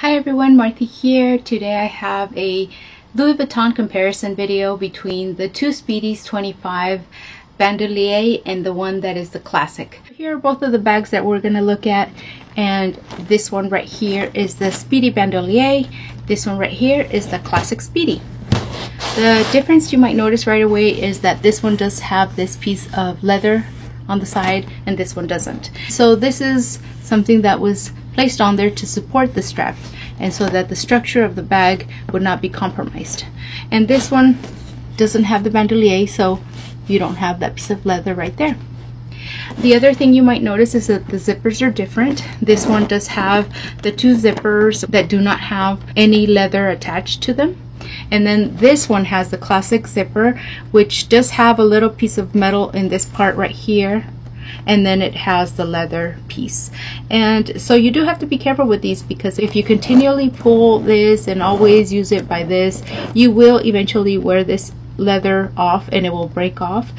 Hi everyone, Martha here. Today I have a Louis Vuitton comparison video between the two Speedies 25 Bandolier and the one that is the classic. Here are both of the bags that we're going to look at, and this one right here is the Speedy Bandolier. This one right here is the classic Speedy. The difference you might notice right away is that this one does have this piece of leather on the side and this one doesn't. So this is something that was placed on there to support the strap and so that the structure of the bag would not be compromised. And this one doesn't have the bandolier, so you don't have that piece of leather right there. The other thing you might notice is that the zippers are different. This one does have the two zippers that do not have any leather attached to them. And then this one has the classic zipper, which does have a little piece of metal in this part right here, and then it has the leather piece. And so you do have to be careful with these, because if you continually pull this and always use it by this, you will eventually wear this leather off and it will break off,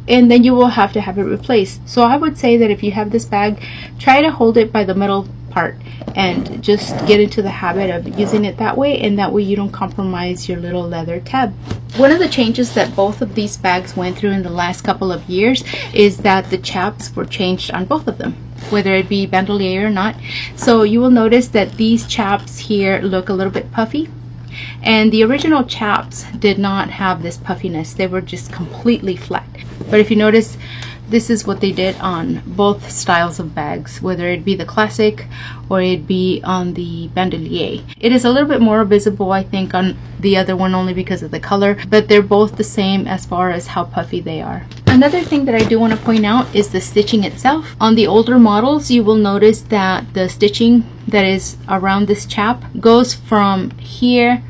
and then you will have to have it replaced. So I would say that if you have this bag, try to hold it by the middle part and just get into the habit of using it that way, and that way you don't compromise your little leather tab. One of the changes that both of these bags went through in the last couple of years is that the chaps were changed on both of them, whether it be bandolier or not. So you will notice that these chaps here look a little bit puffy, and the original chaps did not have this puffiness. They were just completely flat. But if you notice, this is what they did on both styles of bags, whether it be the classic or it be on the bandolier. It is a little bit more visible, I think, on the other one only because of the color, but they're both the same as far as how puffy they are. Another thing that I do want to point out is the stitching itself. On the older models, you will notice that the stitching that is around this chap goes from here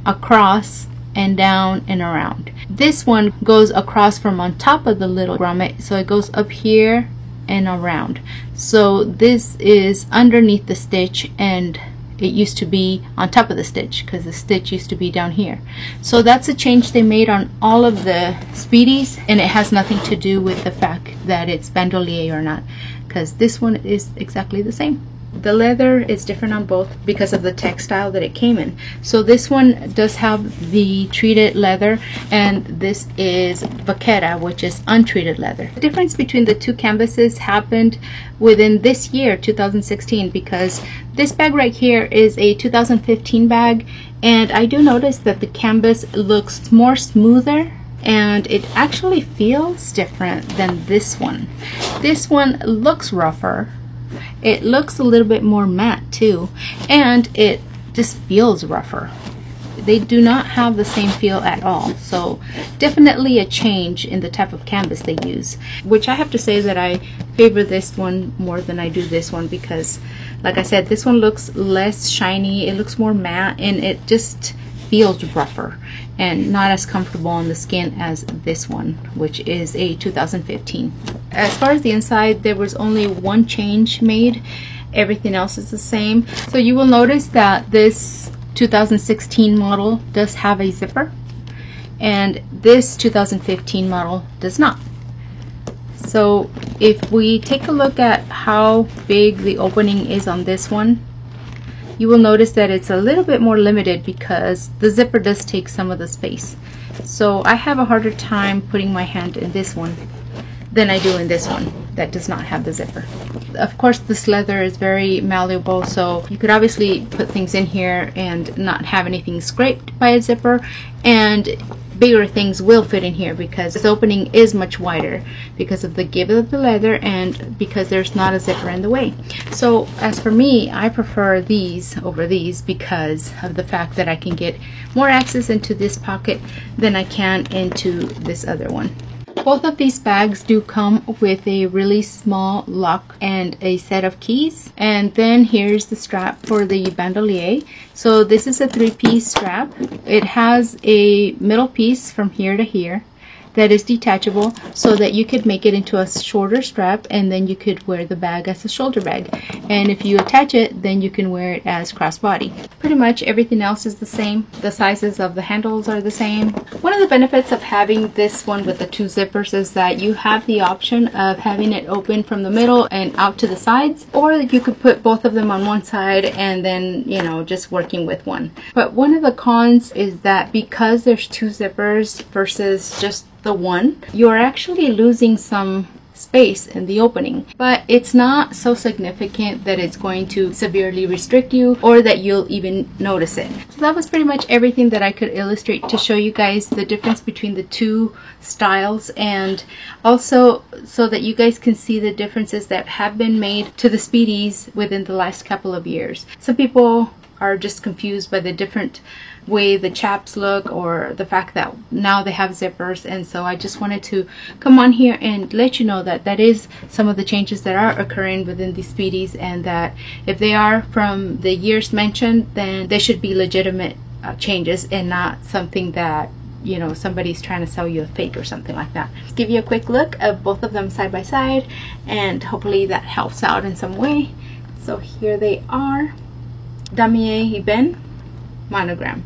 across and down and around. This one goes across from on top of the little grommet, so it goes up here and around. So this is underneath the stitch, and it used to be on top of the stitch because the stitch used to be down here. So that's a change they made on all of the Speedies, and it has nothing to do with the fact that it's bandolier or not, because this one is exactly the same. The leather is different on both because of the textile that it came in. So this one does have the treated leather, and this is vaquera, which is untreated leather. The difference between the two canvases happened within this year, 2016, because this bag right here is a 2015 bag, and I do notice that the canvas looks more smoother, and it actually feels different than this one. This one looks rougher. It looks a little bit more matte too, and it just feels rougher. They do not have the same feel at all. So definitely a change in the type of canvas they use, which I have to say that I favor this one more than I do this one, because like I said, this one looks less shiny, it looks more matte, and it just feels rougher and not as comfortable on the skin as this one, which is a 2015. As far as the inside, there was only one change made. Everything else is the same. So you will notice that this 2016 model does have a zipper, and this 2015 model does not. So if we take a look at how big the opening is on this one, you will notice that it's a little bit more limited because the zipper does take some of the space. So I have a harder time putting my hand in this one than I do in this one that does not have the zipper. Of course, this leather is very malleable, so you could obviously put things in here and not have anything scraped by a zipper, and bigger things will fit in here because this opening is much wider because of the give of the leather and because there's not a zipper in the way. So as for me, I prefer these over these because of the fact that I can get more access into this pocket than I can into this other one. Both of these bags do come with a really small lock and a set of keys. And then here's the strap for the bandolier. So this is a 3-piece strap. It has a middle piece from here to here that is detachable so that you could make it into a shorter strap, and then you could wear the bag as a shoulder bag. And if you attach it, then you can wear it as crossbody. Pretty much everything else is the same. The sizes of the handles are the same. One of the benefits of having this one with the 2 zippers is that you have the option of having it open from the middle and out to the sides, or you could put both of them on one side and then, you know, just working with one. But one of the cons is that because there's 2 zippers versus just the one, you're actually losing some space in the opening, but it's not so significant that it's going to severely restrict you or that you'll even notice it. So that was pretty much everything that I could illustrate to show you guys the difference between the 2 styles, and also so that you guys can see the differences that have been made to the Speedies within the last couple of years. Some people are just confused by the different way the chaps look, or the fact that now they have zippers, and so I just wanted to come on here and let you know that that is some of the changes that are occurring within these Speedies, and that if they are from the years mentioned, then they should be legitimate changes and not something that, you know, somebody's trying to sell you a fake or something like that. Just give you a quick look of both of them side by side, and hopefully that helps out in some way. So here they are, Damier Ebene monogram.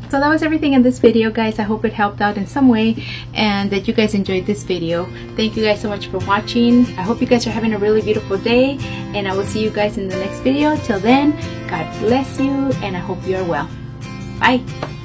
So that was everything in this video, guys. I hope it helped out in some way and that you guys enjoyed this video. Thank you guys so much for watching. I hope you guys are having a really beautiful day, and I will see you guys in the next video. Till then, God bless you, and I hope you are well. Bye.